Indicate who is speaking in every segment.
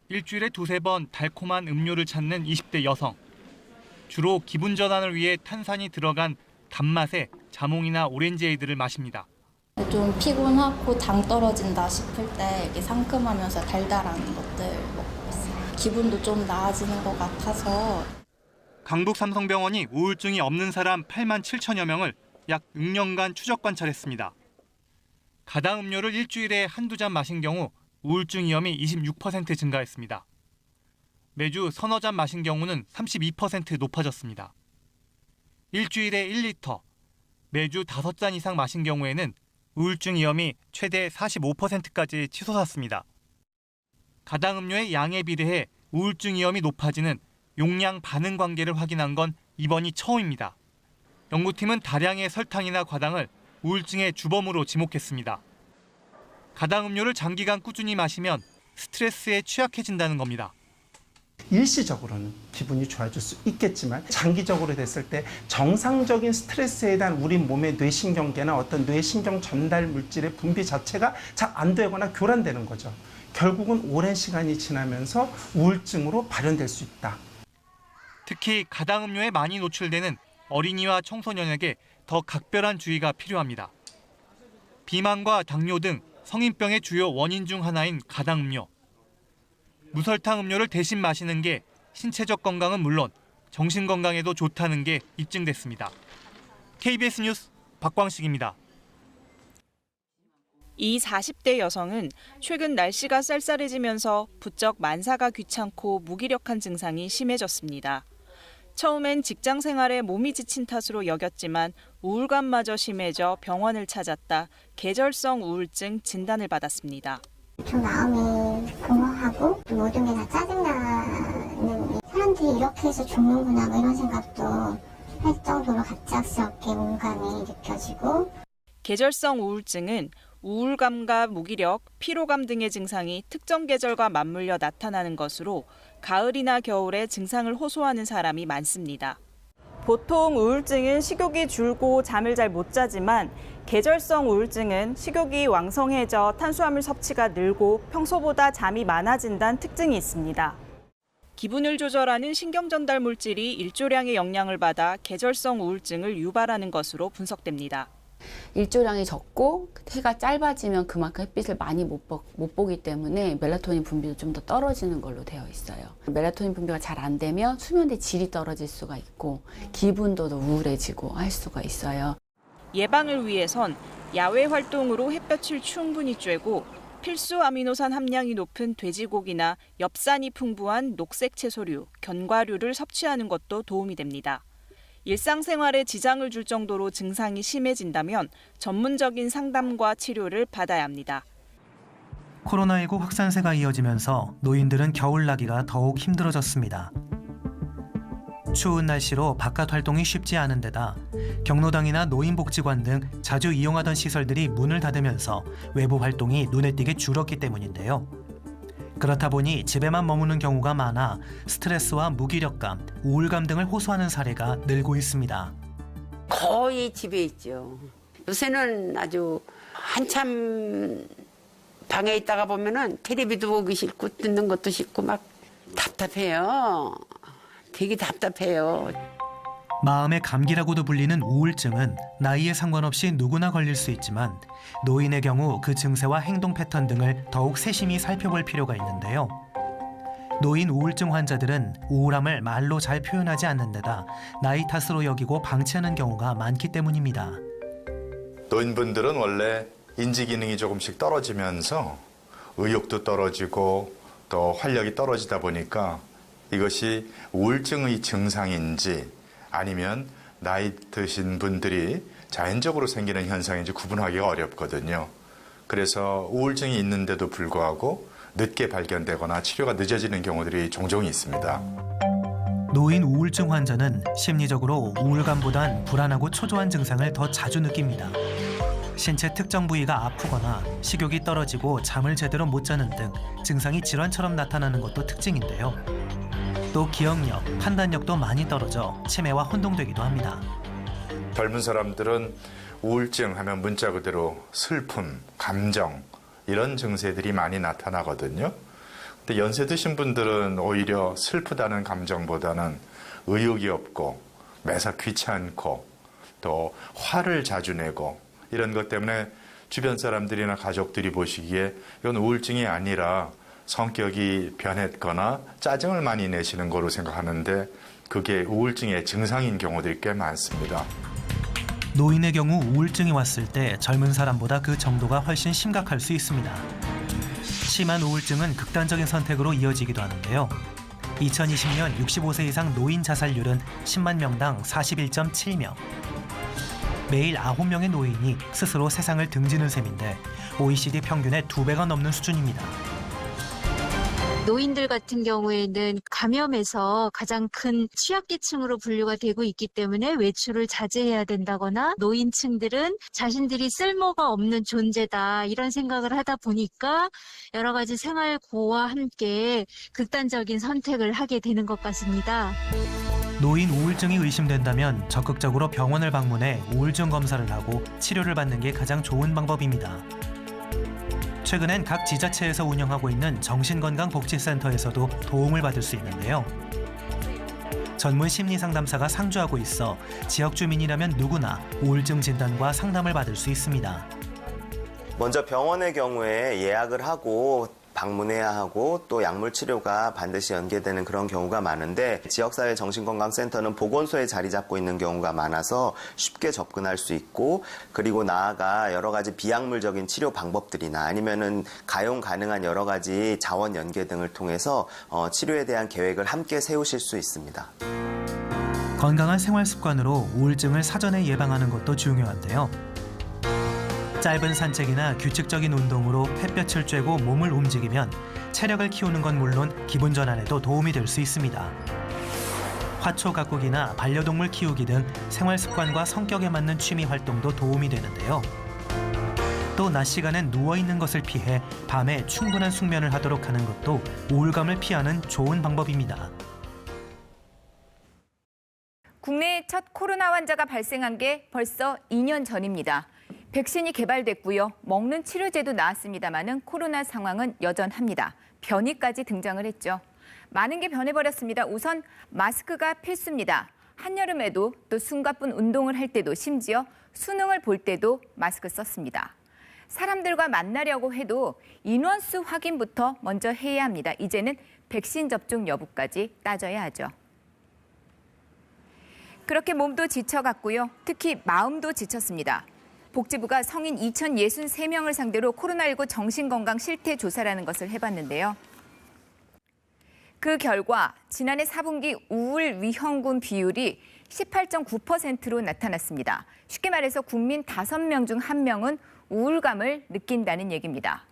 Speaker 1: 일주일에 두세 번 달콤한 음료를 찾는 20대 여성. 주로 기분 전환을 위해 탄산이 들어간 단맛의 자몽이나 오렌지에이드를 마십니다.
Speaker 2: 좀 피곤하고 당 떨어진다 싶을 때 이렇게 상큼하면서 달달한 것들 먹고 있어요. 기분도 좀 나아지는 것 같아서.
Speaker 1: 강북삼성병원이 우울증이 없는 사람 8만 7천여 명을 약 6년간 추적 관찰했습니다. 가당 음료를 일주일에 한두 잔 마신 경우 우울증 위험이 26% 증가했습니다. 매주 서너 잔 마신 경우는 32% 높아졌습니다. 일주일에 1리터, 매주 5잔 이상 마신 경우에는 우울증 위험이 최대 45%까지 치솟았습니다. 가당 음료의 양에 비례해 우울증 위험이 높아지는 용량 반응 관계를 확인한 건 이번이 처음입니다. 연구팀은 다량의 설탕이나 과당을 우울증의 주범으로 지목했습니다. 가당 음료를 장기간 꾸준히 마시면 스트레스에 취약해진다는 겁니다.
Speaker 3: 일시적으로는 기분이 좋아질 수 있겠지만 장기적으로 됐을 때 정상적인 스트레스에 대한 우리 몸의 뇌신경계나 어떤 뇌신경 전달 물질의 분비 자체가 잘 안 되거나 교란되는 거죠. 결국은 오랜 시간이 지나면서 우울증으로 발현될 수 있다.
Speaker 1: 특히 가당 음료에 많이 노출되는 어린이와 청소년에게 더 각별한 주의가 필요합니다. 비만과 당뇨 등 성인병의 주요 원인 중 하나인 가당 음료. 무설탕 음료를 대신 마시는 게 신체적 건강은 물론 정신 건강에도 좋다는 게 입증됐습니다. KBS 뉴스 박광식입니다.
Speaker 4: 이 40대 여성은 최근 날씨가 쌀쌀해지면서 부쩍 만사가 귀찮고 무기력한 증상이 심해졌습니다. 처음엔 직장 생활에 몸이 지친 탓으로 여겼지만 우울감마저 심해져 병원을 찾았다 계절성 우울증 진단을 받았습니다.
Speaker 5: 좀 마음이 공허하고 모든 게 다 짜증나는, 사람들이 이렇게 해서 죽는구나 뭐 이런 생각도 할 정도로 갑작스럽게 우울감이 느껴지고.
Speaker 4: 계절성 우울증은 우울감과 무기력, 피로감 등의 증상이 특정 계절과 맞물려 나타나는 것으로 가을이나 겨울에 증상을 호소하는 사람이 많습니다. 보통 우울증은 식욕이 줄고 잠을 잘 못 자지만 계절성 우울증은 식욕이 왕성해져 탄수화물 섭취가 늘고 평소보다 잠이 많아진다는 특징이 있습니다. 기분을 조절하는 신경전달 물질이 일조량의 영향을 받아 계절성 우울증을 유발하는 것으로 분석됩니다.
Speaker 6: 일조량이 적고 해가 짧아지면 그만큼 햇빛을 많이 못 보기 때문에 멜라토닌 분비도 좀 더 떨어지는 걸로 되어 있어요. 멜라토닌 분비가 잘 안 되면 수면의 질이 떨어질 수가 있고 기분도 더 우울해지고 할 수가 있어요.
Speaker 4: 예방을 위해선 야외 활동으로 햇볕을 충분히 쬐고 필수 아미노산 함량이 높은 돼지고기나 엽산이 풍부한 녹색 채소류, 견과류를 섭취하는 것도 도움이 됩니다. 일상생활에 지장을 줄 정도로 증상이 심해진다면 전문적인 상담과 치료를 받아야 합니다.
Speaker 7: 코로나19 확산세가 이어지면서 노인들은 겨울나기가 더욱 힘들어졌습니다. 추운 날씨로 바깥 활동이 쉽지 않은 데다 경로당이나 노인복지관 등 자주 이용하던 시설들이 문을 닫으면서 외부 활동이 눈에 띄게 줄었기 때문인데요. 그렇다 보니 집에만 머무는 경우가 많아 스트레스와 무기력감, 우울감 등을 호소하는 사례가 늘고 있습니다.
Speaker 8: 거의 집에 있죠. 요새는 아주 한참 방에 있다가 보면은 텔레비도 보기 싫고 듣는 것도 싫고 막 답답해요. 되게 답답해요.
Speaker 7: 마음의 감기라고도 불리는 우울증은 나이에 상관없이 누구나 걸릴 수 있지만 노인의 경우 그 증세와 행동 패턴 등을 더욱 세심히 살펴볼 필요가 있는데요. 노인 우울증 환자들은 우울함을 말로 잘 표현하지 않는 데다 나이 탓으로 여기고 방치하는 경우가 많기 때문입니다.
Speaker 9: 노인분들은 원래 인지 기능이 조금씩 떨어지면서 의욕도 떨어지고 또 활력이 떨어지다 보니까 이것이 우울증의 증상인지 아니면 나이 드신 분들이 자연적으로 생기는 현상인지 구분하기가 어렵거든요. 그래서 우울증이 있는데도 불구하고 늦게 발견되거나 치료가 늦어지는 경우들이 종종 있습니다.
Speaker 7: 노인 우울증 환자는 심리적으로 우울감보단 불안하고 초조한 증상을 더 자주 느낍니다. 신체 특정 부위가 아프거나 식욕이 떨어지고 잠을 제대로 못 자는 등 증상이 질환처럼 나타나는 것도 특징인데요. 또 기억력, 판단력도 많이 떨어져 치매와 혼동되기도 합니다.
Speaker 9: 젊은 사람들은 우울증 하면 문자 그대로 슬픔, 감정 이런 증세들이 많이 나타나거든요. 근데 연세 드신 분들은 오히려 슬프다는 감정보다는 의욕이 없고 매사 귀찮고 또 화를 자주 내고 이런 것 때문에 주변 사람들이나 가족들이 보시기에 이건 우울증이 아니라 성격이 변했거나 짜증을 많이 내시는 거로 생각하는데 그게 우울증의 증상인 경우들이 꽤 많습니다.
Speaker 7: 노인의 경우 우울증이 왔을 때 젊은 사람보다 그 정도가 훨씬 심각할 수 있습니다. 심한 우울증은 극단적인 선택으로 이어지기도 하는데요. 2020년 65세 이상 노인 자살률은 10만 명당 41.7명. 매일 9명의 노인이 스스로 세상을 등지는 셈인데 OECD 평균의 2배가 넘는 수준입니다.
Speaker 10: 노인들 같은 경우에는 감염에서 가장 큰 취약계층으로 분류가 되고 있기 때문에 외출을 자제해야 된다거나 노인층들은 자신들이 쓸모가 없는 존재다 이런 생각을 하다 보니까 여러 가지 생활고와 함께 극단적인 선택을 하게 되는 것 같습니다.
Speaker 7: 노인 우울증이 의심된다면 적극적으로 병원을 방문해 우울증 검사를 하고 치료를 받는 게 가장 좋은 방법입니다. 최근엔 각 지자체에서 운영하고 있는 정신건강복지센터에서도 도움을 받을 수 있는데요. 전문 심리상담사가 상주하고 있어 지역 주민이라면 누구나 우울증 진단과 상담을 받을 수 있습니다.
Speaker 11: 먼저 병원의 경우에 예약을 하고 방문해야 하고 또 약물 치료가 반드시 연계되는 그런 경우가 많은데 지역사회 정신건강센터는 보건소에 자리 잡고 있는 경우가 많아서 쉽게 접근할 수 있고 그리고 나아가 여러 가지 비약물적인 치료 방법들이나 아니면은 가용 가능한 여러 가지 자원 연계 등을 통해서 치료에 대한 계획을 함께 세우실 수 있습니다.
Speaker 7: 건강한 생활 습관으로 우울증을 사전에 예방하는 것도 중요한데요. 짧은 산책이나 규칙적인 운동으로 햇볕을 쬐고 몸을 움직이면 체력을 키우는 건 물론 기분 전환에도 도움이 될 수 있습니다. 화초 가꾸기나 반려동물 키우기 등 생활 습관과 성격에 맞는 취미 활동도 도움이 되는데요. 또 낮 시간엔 누워있는 것을 피해 밤에 충분한 숙면을 하도록 하는 것도 우울감을 피하는 좋은 방법입니다.
Speaker 12: 국내에 첫 코로나 환자가 발생한 게 벌써 2년 전입니다. 백신이 개발됐고요. 먹는 치료제도 나왔습니다마는 코로나 상황은 여전합니다. 변이까지 등장을 했죠. 많은 게 변해버렸습니다. 우선 마스크가 필수입니다. 한여름에도 또 숨가쁜 운동을 할 때도 심지어 수능을 볼 때도 마스크 썼습니다. 사람들과 만나려고 해도 인원수 확인부터 먼저 해야 합니다. 이제는 백신 접종 여부까지 따져야 하죠. 그렇게 몸도 지쳐갔고요. 특히 마음도 지쳤습니다. 복지부가 성인 2,063명을 상대로 코로나19 정신건강 실태 조사라는 것을 해봤는데요. 그 결과 지난해 4분기 우울 위험군 비율이 18.9%로 나타났습니다. 쉽게 말해서 국민 5명 중 1명은 우울감을 느낀다는 얘기입니다.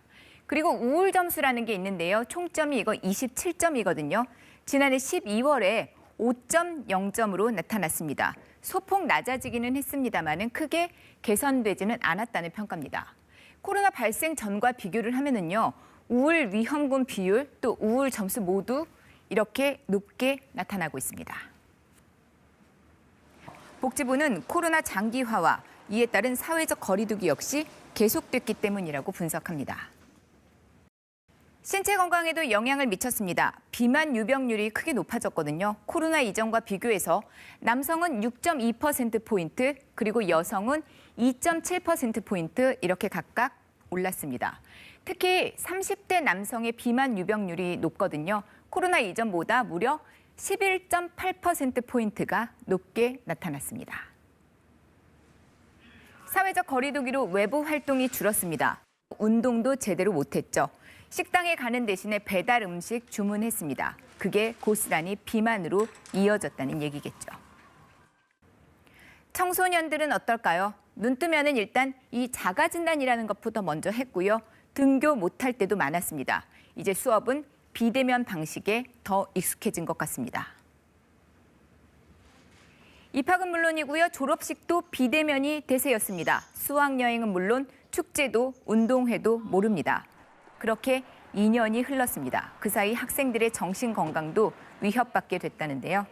Speaker 12: 그리고 우울 점수라는 게 있는데요. 총점이 이거 27점이거든요. 지난해 12월에 5.0점으로 나타났습니다. 소폭 낮아지기는 했습니다마는 크게 개선되지는 않았다는 평가입니다. 코로나 발생 전과 비교를 하면은요, 우울 위험군 비율 또 우울 점수 모두 이렇게 높게 나타나고 있습니다. 복지부는 코로나 장기화와 이에 따른 사회적 거리두기 역시 계속됐기 때문이라고 분석합니다. 신체 건강에도 영향을 미쳤습니다. 비만 유병률이 크게 높아졌거든요. 코로나 이전과 비교해서 남성은 6.2%포인트, 그리고 여성은 2.7%포인트 이렇게 각각 올랐습니다. 특히 30대 남성의 비만 유병률이 높거든요. 코로나 이전보다 무려 11.8%포인트가 높게 나타났습니다. 사회적 거리두기로 외부 활동이 줄었습니다. 운동도 제대로 못했죠. 식당에 가는 대신에 배달 음식 주문했습니다. 그게 고스란히 비만으로 이어졌다는 얘기겠죠. 청소년들은 어떨까요? 눈 뜨면은 일단 이 자가진단이라는 것부터 먼저 했고요. 등교 못할 때도 많았습니다. 이제 수업은 비대면 방식에 더 익숙해진 것 같습니다. 입학은 물론이고요. 졸업식도 비대면이 대세였습니다. 수학여행은 물론 축제도 운동회도 모릅니다. 그렇게 2년이 흘렀습니다. 그 사이 학생들의 정신 건강도 위협받게 됐다는데요.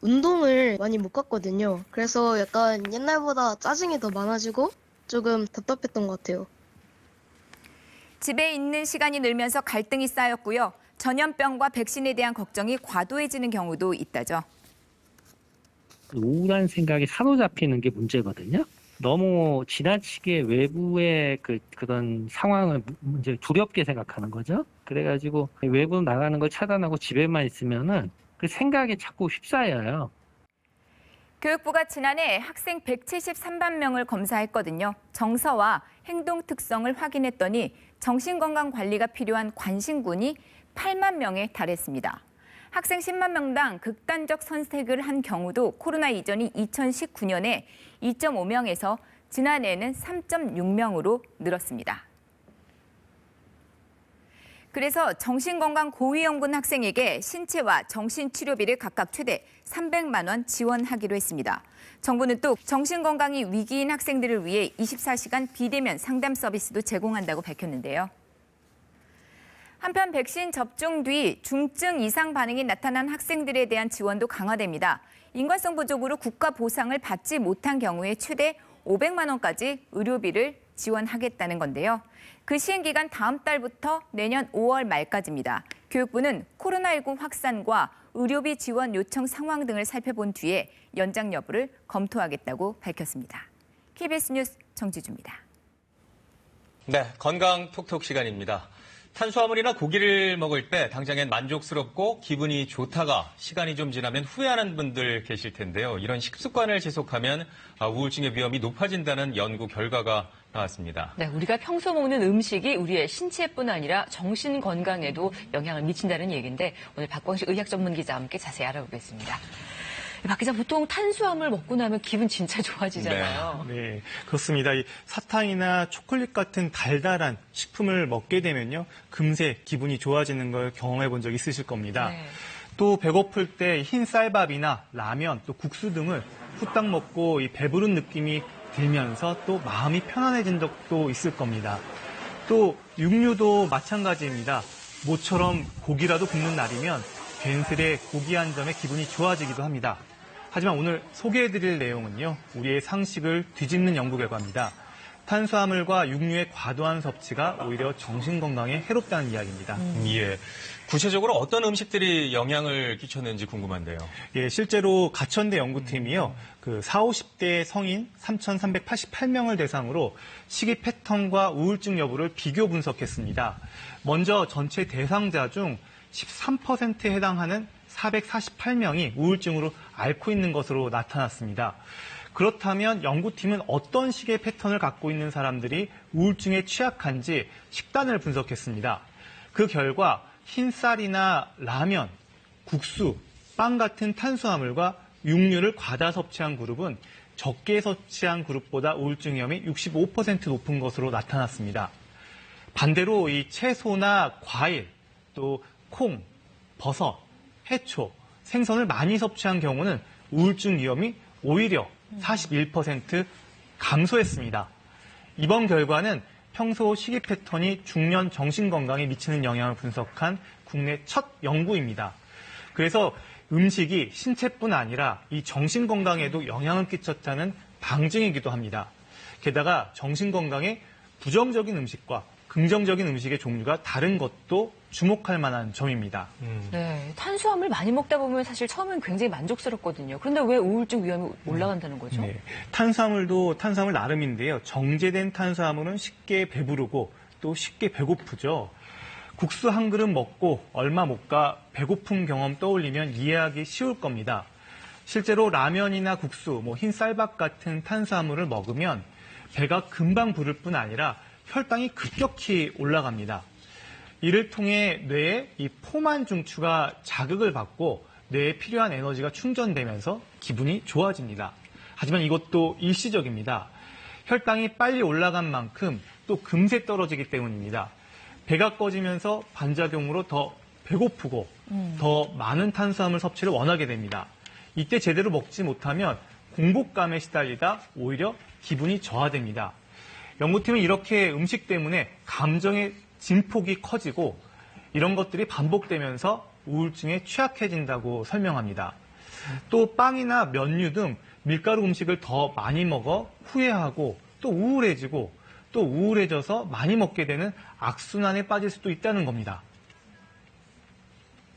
Speaker 13: 운동을 많이 못 갔거든요. 그래서 약간 옛날보다 짜증이 더 많아지고 조금 답답했던 것 같아요.
Speaker 12: 집에 있는 시간이 늘면서 갈등이 쌓였고요. 전염병과 백신에 대한 걱정이 과도해지는 경우도 있다죠.
Speaker 14: 우울한 생각이 사로잡히는 게 문제거든요. 너무 지나치게 외부의 그런 상황을 이제 두렵게 생각하는 거죠. 그래가지고 외부 나가는 걸 차단하고 집에만 있으면은 그 생각에 자꾸 휩싸여요.
Speaker 12: 교육부가 지난해 학생 173만 명을 검사했거든요. 정서와 행동 특성을 확인했더니 정신건강 관리가 필요한 관심군이 8만 명에 달했습니다. 학생 10만 명당 극단적 선택을 한 경우도 코로나 이전인 2019년에 2.5명에서 지난해에는 3.6명으로 늘었습니다. 그래서 정신건강 고위험군 학생에게 신체와 정신치료비를 각각 최대 300만 원 지원하기로 했습니다. 정부는 또 정신건강이 위기인 학생들을 위해 24시간 비대면 상담 서비스도 제공한다고 밝혔는데요. 한편 백신 접종 뒤 중증 이상 반응이 나타난 학생들에 대한 지원도 강화됩니다. 인과성 부족으로 국가 보상을 받지 못한 경우에 최대 500만 원까지 의료비를 지원하겠다는 건데요. 그 시행기간 다음 달부터 내년 5월 말까지입니다. 교육부는 코로나19 확산과 의료비 지원 요청 상황 등을 살펴본 뒤에 연장 여부를 검토하겠다고 밝혔습니다. KBS 뉴스 정지주입니다.
Speaker 15: 네, 건강 톡톡 시간입니다. 탄수화물이나 고기를 먹을 때 당장엔 만족스럽고 기분이 좋다가 시간이 좀 지나면 후회하는 분들 계실 텐데요. 이런 식습관을 지속하면 우울증의 위험이 높아진다는 연구 결과가 나왔습니다.
Speaker 16: 네, 우리가 평소 먹는 음식이 우리의 신체뿐 아니라 정신 건강에도 영향을 미친다는 얘기인데 오늘 박광식 의학 전문 기자와 함께 자세히 알아보겠습니다. 박 기자, 보통 탄수화물 먹고 나면 기분 진짜 좋아지잖아요.
Speaker 17: 네, 그렇습니다. 이 사탕이나 초콜릿 같은 달달한 식품을 먹게 되면요, 금세 기분이 좋아지는 걸 경험해 본 적 있으실 겁니다.
Speaker 16: 네.
Speaker 17: 또 배고플 때 흰 쌀밥이나 라면, 또 국수 등을 후딱 먹고 이 배부른 느낌이 들면서 또 마음이 편안해진 적도 있을 겁니다. 또 육류도 마찬가지입니다. 모처럼 고기라도 굽는 날이면 괜스레 고기 한 점에 기분이 좋아지기도 합니다. 하지만 오늘 소개해드릴 내용은요, 우리의 상식을 뒤집는 연구 결과입니다. 탄수화물과 육류의 과도한 섭취가 오히려 정신건강에 해롭다는 이야기입니다.
Speaker 15: 예. 구체적으로 어떤 음식들이 영향을 끼쳤는지 궁금한데요.
Speaker 17: 예, 실제로 가천대 연구팀이요, 40, 50대 성인 3,388명을 대상으로 식이 패턴과 우울증 여부를 비교 분석했습니다. 먼저 전체 대상자 중 13%에 해당하는 448명이 우울증으로 앓고 있는 것으로 나타났습니다. 그렇다면 연구팀은 어떤 식의 패턴을 갖고 있는 사람들이 우울증에 취약한지 식단을 분석했습니다. 그 결과 흰쌀이나 라면, 국수, 빵 같은 탄수화물과 육류를 과다 섭취한 그룹은 적게 섭취한 그룹보다 우울증 위험이 65% 높은 것으로 나타났습니다. 반대로 이 채소나 과일, 또 콩, 버섯, 해초, 생선을 많이 섭취한 경우는 우울증 위험이 오히려 41% 감소했습니다. 이번 결과는 평소 식이 패턴이 중년 정신 건강에 미치는 영향을 분석한 국내 첫 연구입니다. 그래서 음식이 신체뿐 아니라 이 정신 건강에도 영향을 끼쳤다는 방증이기도 합니다. 게다가 정신 건강에 부정적인 음식과 긍정적인 음식의 종류가 다른 것도 주목할 만한 점입니다.
Speaker 16: 네, 탄수화물 많이 먹다 보면 사실 처음엔 굉장히 만족스럽거든요. 그런데 왜 우울증 위험이 올라간다는 거죠?
Speaker 17: 네, 탄수화물도 탄수화물 나름인데요. 정제된 탄수화물은 쉽게 배부르고 또 쉽게 배고프죠. 국수 한 그릇 먹고 얼마 못 가 배고픈 경험 떠올리면 이해하기 쉬울 겁니다. 실제로 라면이나 국수, 흰 쌀밥 같은 탄수화물을 먹으면 배가 금방 부를 뿐 아니라 혈당이 급격히 올라갑니다. 이를 통해 뇌에 이 포만 중추가 자극을 받고 뇌에 필요한 에너지가 충전되면서 기분이 좋아집니다. 하지만 이것도 일시적입니다. 혈당이 빨리 올라간 만큼 또 금세 떨어지기 때문입니다. 배가 꺼지면서 반작용으로 더 배고프고 더 많은 탄수화물 섭취를 원하게 됩니다. 이때 제대로 먹지 못하면 공복감에 시달리다 오히려 기분이 저하됩니다. 연구팀은 이렇게 음식 때문에 감정의 진폭이 커지고 이런 것들이 반복되면서 우울증에 취약해진다고 설명합니다. 또 빵이나 면류 등 밀가루 음식을 더 많이 먹어 후회하고 또 우울해지고 또 우울해져서 많이 먹게 되는 악순환에 빠질 수도 있다는 겁니다.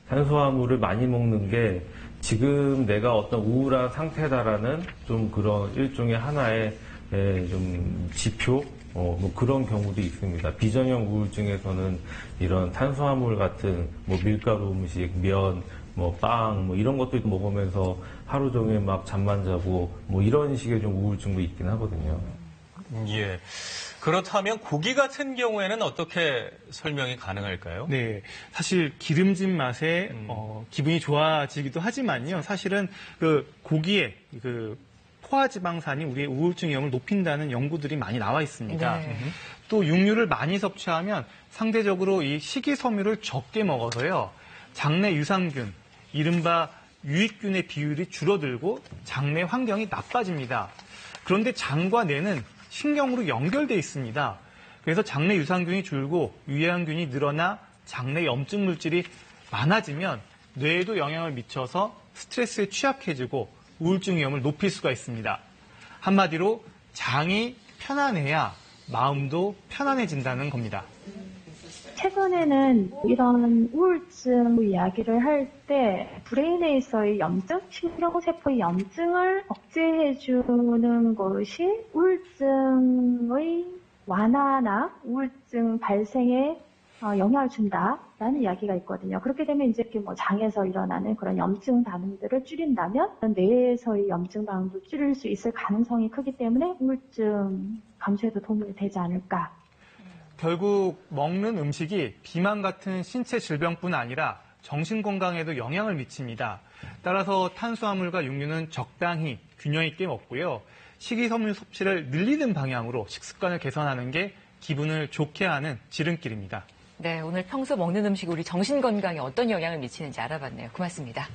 Speaker 18: 탄수화물을 많이 먹는 게 지금 내가 어떤 우울한 상태다라는 좀 그런 일종의 하나의 좀 지표, 뭐 그런 경우도 있습니다. 비전형 우울증에서는 이런 탄수화물 같은 뭐 밀가루 음식, 면, 뭐 빵, 뭐 이런 것들 먹으면서 하루 종일 막 잠만 자고 뭐 이런 식의 좀 우울증도 있긴 하거든요.
Speaker 15: 예. 그렇다면 고기 같은 경우에는 어떻게 설명이 가능할까요?
Speaker 17: 네, 사실 기름진 맛에 기분이 좋아지기도 하지만요. 사실은 그 고기의 그 포화지방산이 우리의 우울증 위험을 높인다는 연구들이 많이 나와 있습니다.
Speaker 16: 네.
Speaker 17: 또 육류를 많이 섭취하면 상대적으로 이 식이섬유를 적게 먹어서요. 장내 유산균, 이른바 유익균의 비율이 줄어들고 장내 환경이 나빠집니다. 그런데 장과 뇌는 신경으로 연결돼 있습니다. 그래서 장내 유산균이 줄고 유해한균이 늘어나 장내 염증 물질이 많아지면 뇌에도 영향을 미쳐서 스트레스에 취약해지고 우울증 위험을 높일 수가 있습니다. 한마디로 장이 편안해야 마음도 편안해진다는 겁니다.
Speaker 19: 최근에는 이런 우울증 이야기를 할 때 브레인에서의 염증, 신경세포의 염증을 억제해주는 것이 우울증의 완화나 우울증 발생에 영향을 준다라는 이야기가 있거든요. 그렇게 되면 이제 뭐 장에서 일어나는 그런 염증 반응들을 줄인다면 뇌에서의 염증 반응도 줄일 수 있을 가능성이 크기 때문에 우울증 감소에도 도움이 되지 않을까.
Speaker 17: 결국 먹는 음식이 비만 같은 신체 질병뿐 아니라 정신 건강에도 영향을 미칩니다. 따라서 탄수화물과 육류는 적당히 균형 있게 먹고요. 식이섬유 섭취를 늘리는 방향으로 식습관을 개선하는 게 기분을 좋게 하는 지름길입니다.
Speaker 16: 네, 오늘 평소 먹는 음식이 우리 정신 건강에 어떤 영향을 미치는지 알아봤네요. 고맙습니다.